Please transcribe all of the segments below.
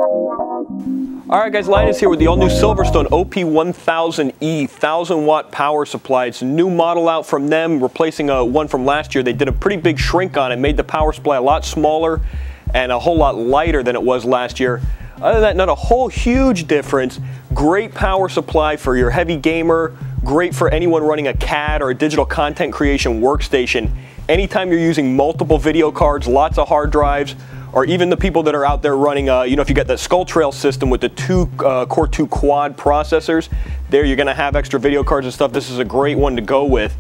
Alright guys, Linus here with the all-new Silverstone OP1000-E 1000-watt power supply. It's a new model out from them, replacing one from last year. They did a pretty big shrink on it, made the power supply a lot smaller and a whole lot lighter than it was last year. Other than that, not a whole huge difference. Great power supply for your heavy gamer, great for anyone running a CAD or a digital content creation workstation. Anytime you're using multiple video cards, lots of hard drives, or even the people that are out there running, if you got that Skull Trail system with the Core 2 quad processors, there you're gonna have extra video cards and stuff. This is a great one to go with.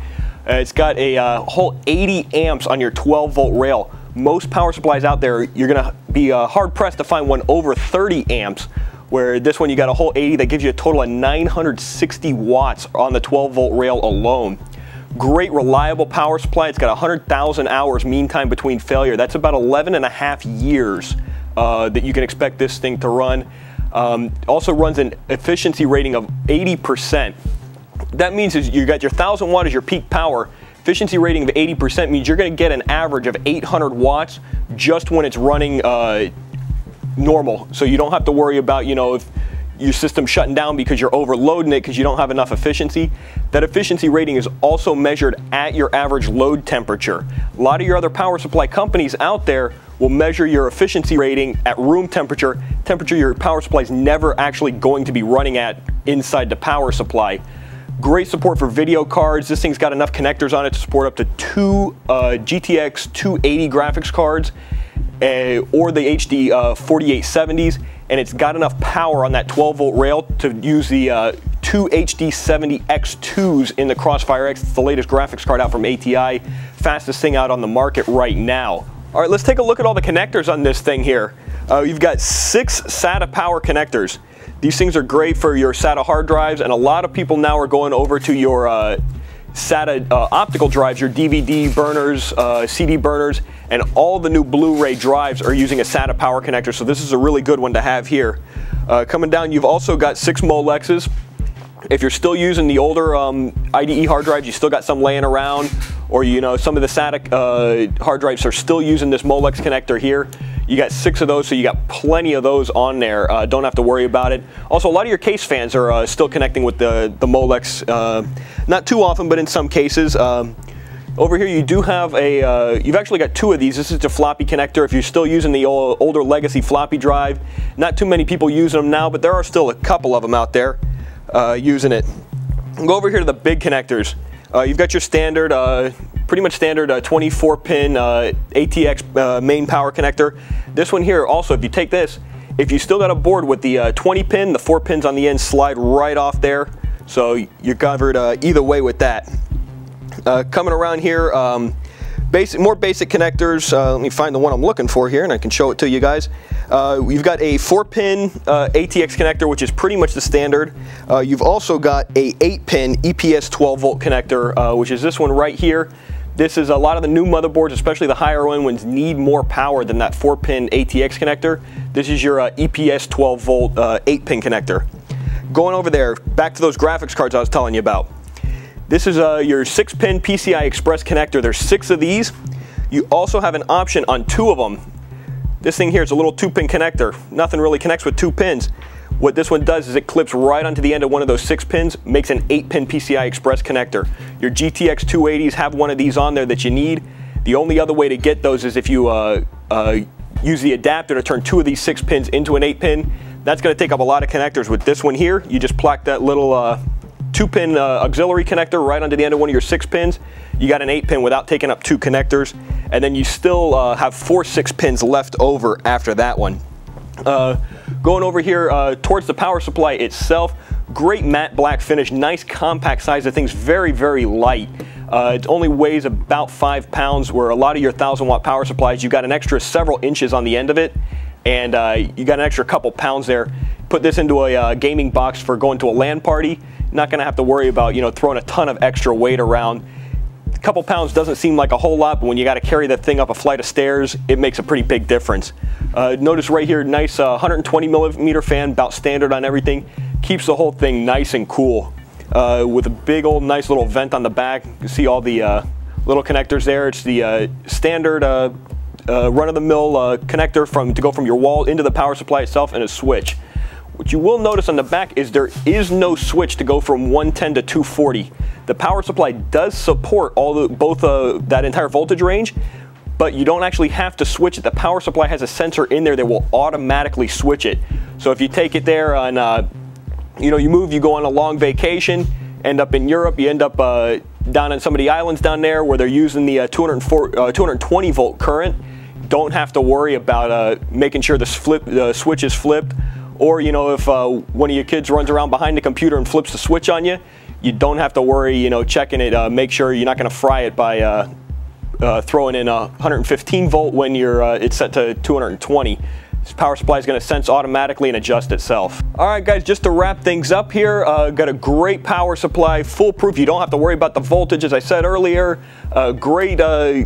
It's got a whole 80 amps on your 12-volt rail. Most power supplies out there, you're gonna be hard-pressed to find one over 30 amps, where this one you got a whole 80 that gives you a total of 960 watts on the 12-volt rail alone. Great reliable power supply. It's got 100,000 hours mean time between failure. That's about 11.5 years that you can expect this thing to run. Also runs an efficiency rating of 80%. That means is you got your 1000 watt as your peak power. Efficiency rating of 80% means you're going to get an average of 800 watts just when it's running normal. So you don't have to worry about, if your system shutting down because you're overloading it because you don't have enough efficiency. That efficiency rating is also measured at your average load temperature. A lot of your other power supply companies out there will measure your efficiency rating at room temperature, your power supply is never actually going to be running at inside the power supply. Great support for video cards. This thing's got enough connectors on it to support up to 2 GTX 280 graphics cards or the HD 4870s, and it's got enough power on that 12-volt rail to use the 2 HD70X2s in the Crossfire X. It's the latest graphics card out from ATI, fastest thing out on the market right now. All right, let's take a look at all the connectors on this thing here. You've got 6 SATA power connectors. These things are great for your SATA hard drives, and a lot of people now are going over to your SATA optical drives, your DVD burners, CD burners, and all the new Blu-ray drives are using a SATA power connector, so this is a really good one to have here. Coming down, you've also got 6 Molexes. If you're still using the older IDE hard drives, you still got some laying around, or some of the SATA hard drives are still using this Molex connector here. You got 6 of those, so you got plenty of those on there. Don't have to worry about it. Also, a lot of your case fans are still connecting with the Molex. Not too often, but in some cases. Over here, you do have you've actually got 2 of these. This is the floppy connector. If you're still using the older legacy floppy drive, not too many people using them now, but there are still a couple of them out there using it. Go over here to the big connectors. You've got your standard, pretty much standard 24-pin ATX main power connector. This one here also, if you take this, if you still got a board with the 20-pin, the 4 pins on the end slide right off there. So you're covered either way with that. Coming around here, more basic connectors. Let me find the one I'm looking for here and I can show it to you guys. You've got a 4-pin ATX connector, which is pretty much the standard. You've also got a 8-pin EPS 12-volt connector, which is this one right here. This is a lot of the new motherboards, especially the higher end ones, need more power than that 4-pin ATX connector. This is your EPS 12-volt 8-pin connector. Going over there, back to those graphics cards I was telling you about. This is your 6-pin PCI Express connector. There's 6 of these. You also have an option on 2 of them. This thing here is a little 2-pin connector. Nothing really connects with 2 pins. What this one does is it clips right onto the end of one of those 6 pins, makes an 8-pin PCI Express connector. Your GTX 280s have one of these on there that you need. The only other way to get those is if you use the adapter to turn 2 of these 6 pins into an 8-pin. That's going to take up a lot of connectors. With this one here, you just plug that little 2-pin auxiliary connector right onto the end of one of your 6 pins. You got an 8-pin without taking up 2 connectors, and then you still have 4 6-pins left over after that one. Going over here towards the power supply itself, great matte black finish, nice compact size. The thing's very, very light. It only weighs about 5 pounds, where a lot of your 1000-watt power supplies, you got an extra several inches on the end of it, and you got an extra couple pounds there. Put this into a gaming box for going to a LAN party. Not going to have to worry about throwing a ton of extra weight around. A couple pounds doesn't seem like a whole lot, but when you got to carry that thing up a flight of stairs, it makes a pretty big difference. Notice right here, nice 120 millimeter fan, about standard on everything. Keeps the whole thing nice and cool. With a big old nice little vent on the back. You can see all the little connectors there. It's the standard run-of-the-mill connector to go from your wall into the power supply itself, and a switch. What you will notice on the back is there is no switch to go from 110 to 240. The power supply does support both that entire voltage range, but you don't actually have to switch it. The power supply has a sensor in there that will automatically switch it. So if you take it there on, you go on a long vacation, end up in Europe, you end up down on some of the islands down there where they're using the 220 volt current, don't have to worry about making sure the switch is flipped. Or, if one of your kids runs around behind the computer and flips the switch on you, you don't have to worry, checking it, make sure you're not going to fry it by throwing in 115 volt when it's set to 220. This power supply is going to sense automatically and adjust itself. All right, guys, just to wrap things up here, got a great power supply, foolproof. You don't have to worry about the voltage, as I said earlier. Great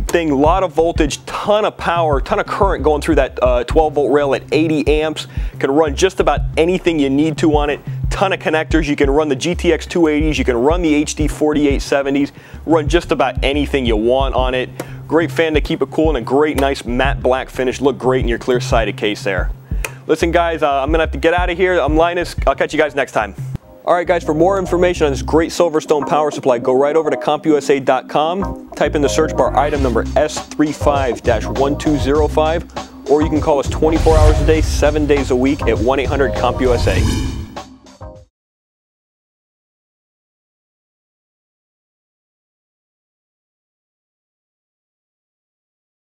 thing, lot of voltage, ton of power, ton of current going through that 12 volt rail at 80 amps. Can run just about anything you need to on it. Ton of connectors. You can run the GTX 280s, you can run the HD 4870s, run just about anything you want on it. Great fan to keep it cool, and a great nice matte black finish. Look great in your clear sided case there. Listen guys, I'm gonna have to get out of here. I'm Linus, I'll catch you guys next time. All right guys, for more information on this great Silverstone power supply, go right over to CompUSA.com, type in the search bar item number S35-1205, or you can call us 24 hours a day, 7 days a week at 1-800-CompUSA.